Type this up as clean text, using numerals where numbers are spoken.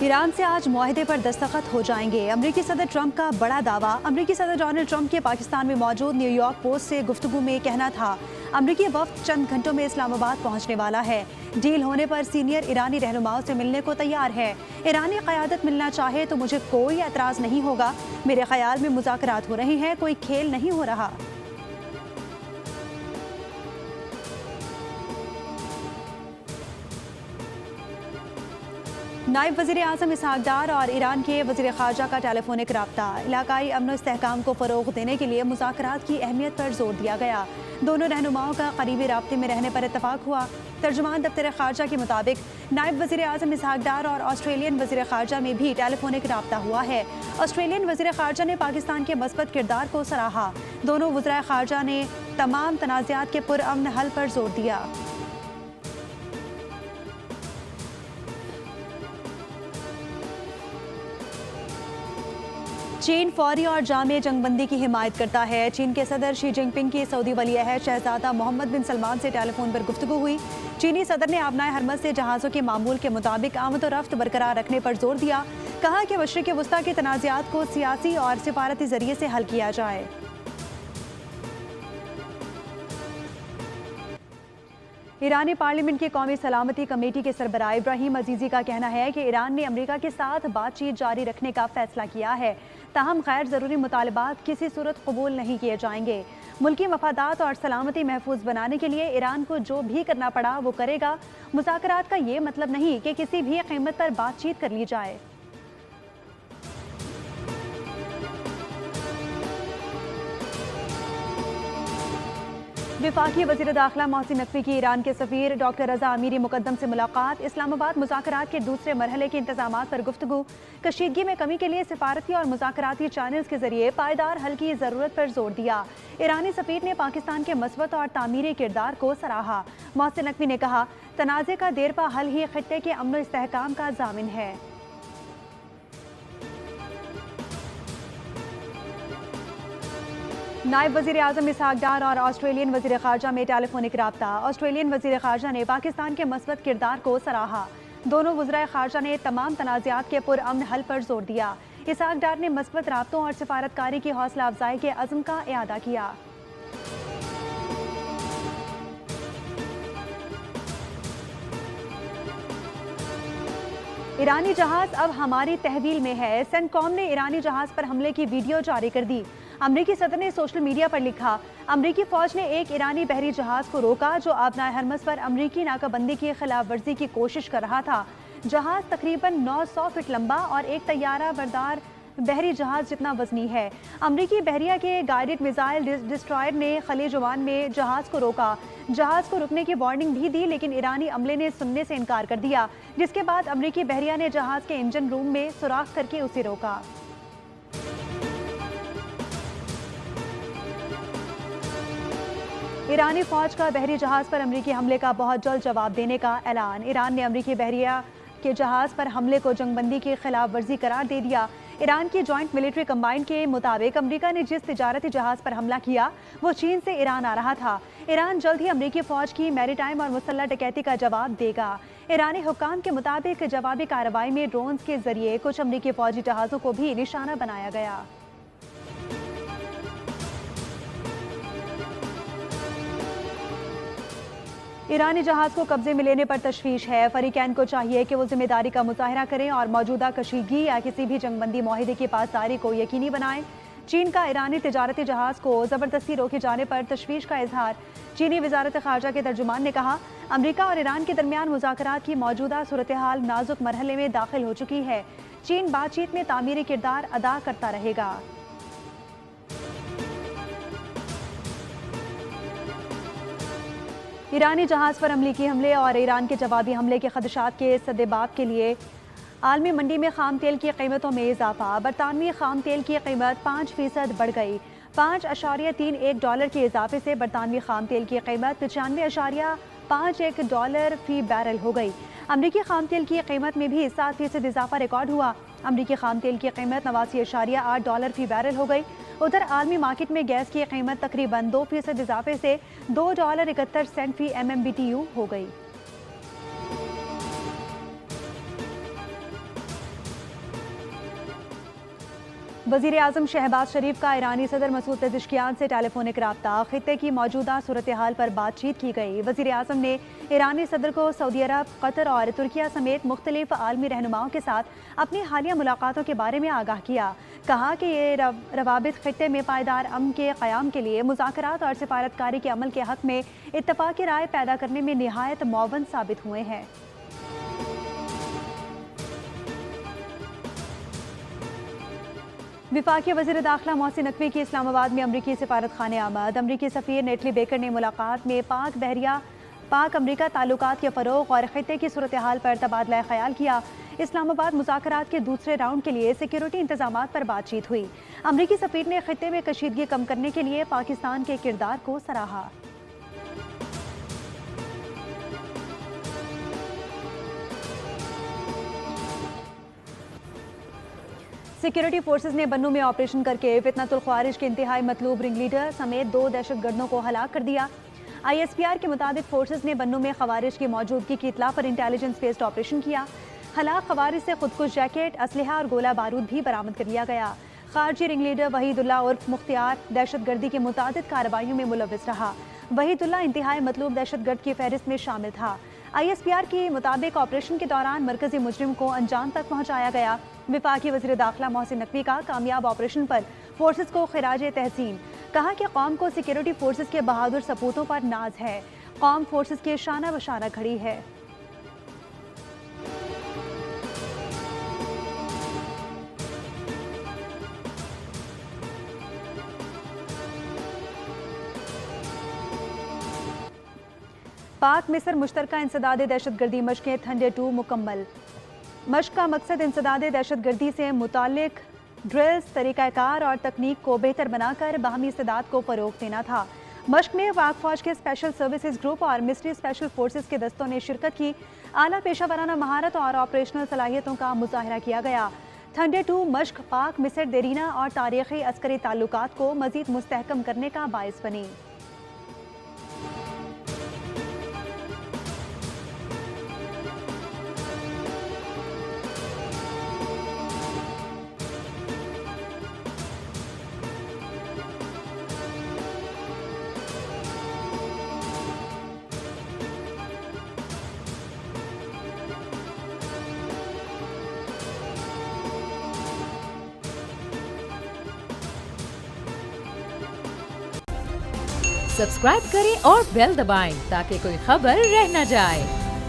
Iran से आज मुआहदे पर दस्तखत हो जाएंगे। अमरीकी सदर ट्रंप का बड़ा दावा। अमरीकी सदर डोनाल्ड ट्रंप के पाकिस्तान में मौजूद न्यूयॉर्क पोस्ट से गुफ्तगू में कहना था, अमरीकी वफ्द चंद घंटों में इस्लामाबाद पहुंचने वाला है। डील होने पर सीनियर ईरानी रहनुमाओं से मिलने को तैयार है। ईरानी क़यादत मिलना चाहे तो मुझे कोई एतराज़ नहीं होगा। मेरे ख्याल में मुज़ाकरात हो रहे हैं, कोई खेल नहीं हो रहा। नायब वज़ीर आज़म इसहाक डार और ईरान के वज़ीर ख़ारजा का टेलीफोनिक रब्ता। इलाकाई अमन व इस्तेहकाम को फ़रोग़ देने के लिए मुज़ाकरात की अहमियत पर जोर दिया गया। दोनों रहनुमाओं का करीबी राब्ते में रहने पर इत्तफ़ाक़ हुआ। तर्जुमान दफ्तर ख़ारजा के मुताबिक नायब वज़ीर आज़म इसहाक डार और ऑस्ट्रेलियन वज़ीर ख़ारजा में भी टेलीफोनिक रब्ता हुआ है। ऑस्ट्रेलियन वज़ीर ख़ारजा ने पाकिस्तान के मस्बत किरदार को सराहा। दोनों वज़राए ख़ारजा ने तमाम तनाज़ात के पुरअमन हल पर जोर दिया। चीन फौरी और जामे जंगबंदी की हिमायत करता है। चीन के सदर शी जिनपिंग की सऊदी वली-ए-अहद शहजादा मोहम्मद बिन सलमान से टेलीफोन पर गुफ्तगू हुई। चीनी सदर ने आबनाए हरमज से जहाज़ों के मामूल के मुताबिक आमद और रफ्त बरकरार रखने पर जोर दिया। कहा कि मशरिक़ वस्ता के तनाज़ात को सियासी और सिफारती जरिए से हल किया जाए। ईरानी पार्लियामेंट की कौमी सलामती कमेटी के सरबराह इब्राहिम अजीज़ी का कहना है कि ईरान ने अमेरिका के साथ बातचीत जारी रखने का फैसला किया है। ताहम गैर ज़रूरी मुतालबात किसी सूरत कबूल नहीं किए जाएंगे। मुल्की मफादात और सलामती महफूज बनाने के लिए ईरान को जो भी करना पड़ा वो करेगा। मुज़ाकरात का ये मतलब नहीं कि किसी भी कीमत पर बातचीत कर ली जाए। वफाकी वज़ीर दाखिला मोहसिन नकवी की ईरान के सफ़ीर डॉक्टर रज़ा अमीरी मुकद्दम से मुलाकात। इस्लामाबाद मुज़ाकरात के दूसरे मरहले के इंतज़ामात पर गुफ्तगू। कशीदगी में कमी के लिए सिफारती और मुज़ाकराती चैनल्स के जरिए पायदार हल की ज़रूरत पर जोर दिया। ईरानी सफ़ीर ने पाकिस्तान के मस्बत और तामीरी किरदार को सराहा। मोहसिन नकवी ने कहा, तनाज़े का देरपा हल ही खित्ते के अमन व इस्तेहकाम का ज़ामिन है। नायब वज़ीर आज़म इसहाक डार और ऑस्ट्रेलियन वज़ीर ख़ारजा में टेलीफोनिक रब्ता। ऑस्ट्रेलियन वज़ीर ख़ारजा ने पाकिस्तान के मस्बत किरदार को सराहा। दोनों वज़राए ख़ारजा ने तमाम तनाज़ात के पुरअमन हल पर जोर दिया। इसहाक डार ने मस्बत राब्तों और सिफारतकारी की हौसला अफजाई के अज़्म का इआदा किया। ईरानी जहाज़ अब हमारी तहवील में है। सेंटकॉम ने ईरानी जहाज़ पर हमले की वीडियो जारी कर दी। अमरीकी सदर ने सोशल मीडिया पर लिखा, अमरीकी फौज ने एक ईरानी बहरी जहाज को रोका जो आबनाए हरमज पर अमरीकी नाकाबंदी की खिलाफ वर्जी की कोशिश कर रहा था। जहाज तकरीबन 900 फीट लंबा और एक तैयारा बरदार बहरी जहाज जितना वजनी है। अमरीकी बहरिया के गाइडेड मिसाइल डिस्ट्रॉयर ने खलीज ओमान में जहाज को रोका। जहाज को रुकने की वार्निंग भी दी, लेकिन ईरानी अमले ने सुनने से इनकार कर दिया, जिसके बाद अमरीकी बहरिया ने जहाज के इंजन रूम में सुराख करके उसे रोका। ईरानी फौज का बहरी जहाज पर अमरीकी हमले का बहुत जल्द जवाब देने का ऐलान। ईरान ने अमरीकी बहरिया के जहाज पर हमले को जंगबंदी की खिलाफ वर्जी करार दे दिया। ईरान की जॉइंट मिलिट्री कंबाइन के मुताबिक अमेरिका ने जिस तिजारती जहाज पर हमला किया वो चीन से ईरान आ रहा था। ईरान जल्द ही अमरीकी फौज की मैरीटाइम और मुसल्लह डकैती का जवाब देगा। ईरानी हुक्काम के मुताबिक जवाबी कार्रवाई में ड्रोन्स के जरिए कुछ अमरीकी फौजी जहाजों को भी निशाना बनाया गया। ईरानी जहाज को कब्जे में लेने पर तशवीश है। फरीकैन को चाहिए कि वो जिम्मेदारी का मुजाहरा करें और मौजूदा कशीदगी या किसी भी जंगबंदी मुआहदे की पासदारी को यकीनी बनाएं। चीन का ईरानी तिजारती जहाज को जबरदस्ती रोके जाने पर तशवीश का इजहार। चीनी वजारत खारजा के तर्जुमान ने कहा, अमरीका और ईरान के दरमियान मुज़ाकरात की मौजूदा सूरत हाल नाजुक मरहले में दाखिल हो चुकी है। चीन बातचीत में तामीरी किरदार अदा करता रहेगा। ईरानी जहाज पर अमरीकी हमले और ईरान के जवाबी हमले के खदशात के सद्देबाब के लिए आलमी मंडी में खाम तेल की कीमतों में इजाफा। बरतानवी खाम तेल की कीमत 5% बढ़ गई। $5.31 के इजाफे से बरतानवी खाम तेल की कीमत $95.51 फी बैरल हो गई। अमरीकी खाम तेल की कीमत में भी 7% इजाफा रिकॉर्ड हुआ। अमरीकी खाम तेल की कीमत $89.8 फी बैरल हो गई। उधर आलमी मार्केट में गैस की कीमत तकरीबन 2% इजाफे से $2.71 फी MMBTU हो गई। वज़ीर आज़म शहबाज शरीफ का ईरानी सदर मसूद पेज़ेश्कियान से टेलीफोनिक राब्ता, खित्ते की मौजूदा सूरत हाल पर बातचीत की गई। वज़ीर आज़म ने ईरानी सदर को सऊदी अरब, कतर और तुर्किया समेत मुख्तलिफ आलमी रहनुमाओं के साथ अपनी हालिया मुलाकातों के बारे में आगाह किया। कहा कि ये रवाबित खित्ते में पायदार अमन के क़याम के लिए मुज़ाकरात और सिफारतकारी के अमल के हक़ में इत्तफ़ाक़ी राय पैदा करने में निहायत मुअव्वन साबित हुए हैं। विफाकी वज़ीर दाखिला मोहसिन नकवी की इस्लामाबाद में अमरीकी सिफारत खाने आमद। अमरीकी सफ़ीर नेटली बेकर ने मुलाकात में पाक अमरीका ताल्लुकात के फ़रोग़ और ख़ित्ते की सूरत हाल पर तबादला ख्याल किया। इस्लामाबाद मुज़ाकरात के दूसरे राउंड के लिए सिक्योरिटी इंतज़ामात पर बातचीत हुई। अमरीकी सफ़ीर ने ख़ित्ते में कशीदगी कम करने के लिए पाकिस्तान के किरदार को सराहा। सिक्योरिटी फोर्सेज ने बन्नू में ऑपरेशन करके फितनतुल ख्वारिज के इंतहाई मतलूब रिंग लीडर समेत 2 दहशतगर्दों को हलाक कर दिया। ISPR के मुताबिक फोर्सेज ने बन्नू में ख्वारिज की मौजूदगी की इत्तला पर इंटेलिजेंस बेस्ड ऑपरेशन किया। हलाक ख्वारिज से खुदकुश जैकेट, असलहा और गोला बारूद भी बरामद कर लिया गया। खारजी रिंग लीडर वहीदुल्ला उर्फ मुख्तियार दहशतगर्दी की मुतादिद कार्रवाइयों में मुलव्विस रहा। वहीदुल्ला इंतहाई मतलूब दहशतगर्द की फहरिस्त में शामिल था। ISPR के मुताबिक ऑपरेशन के दौरान मरकजी मुजरिम को अंजाम तक पहुंचाया गया। विफाकी वज़ीर दाखिला मोहसिन नकवी का कामयाब ऑपरेशन पर फोर्सेज को खिराज तहसीन। कहा कि कौम को सिक्योरिटी फोर्सेज के बहादुर सपूतों पर नाज है। कौम फोर्सेज के शाना बशाना खड़ी है। पाक मिस्र मुश्तरका इंसदाद दहशतगर्दी मशक़ें थंडे 2 मुकम्मल। मशक़ का मकसद इंसदाद दहशतगर्दी से मुताल्लिक ड्रिल्स, तरीक़ाकार और तकनीक को बेहतर बनाकर बाहमी इस्तेदाद को फ़रोग़ देना था। मशक़ में पाक फ़ौज के स्पेशल सर्विसेज ग्रुप और मिस्ट्री स्पेशल फोर्सेज के दस्तों ने शिरकत की। आला पेशा वराना महारत और ऑपरेशनल सलाहियतों का मुज़ाहिरा किया गया। थंडे 2 मशक़ पाक मिस्र देरीना और तारीख़ी अस्करी ताल्लुकात को मज़ीद मुस्तहकम करने का बाइस बनी। सब्सक्राइब करें और बेल दबाएं ताकि कोई खबर रह न जाए।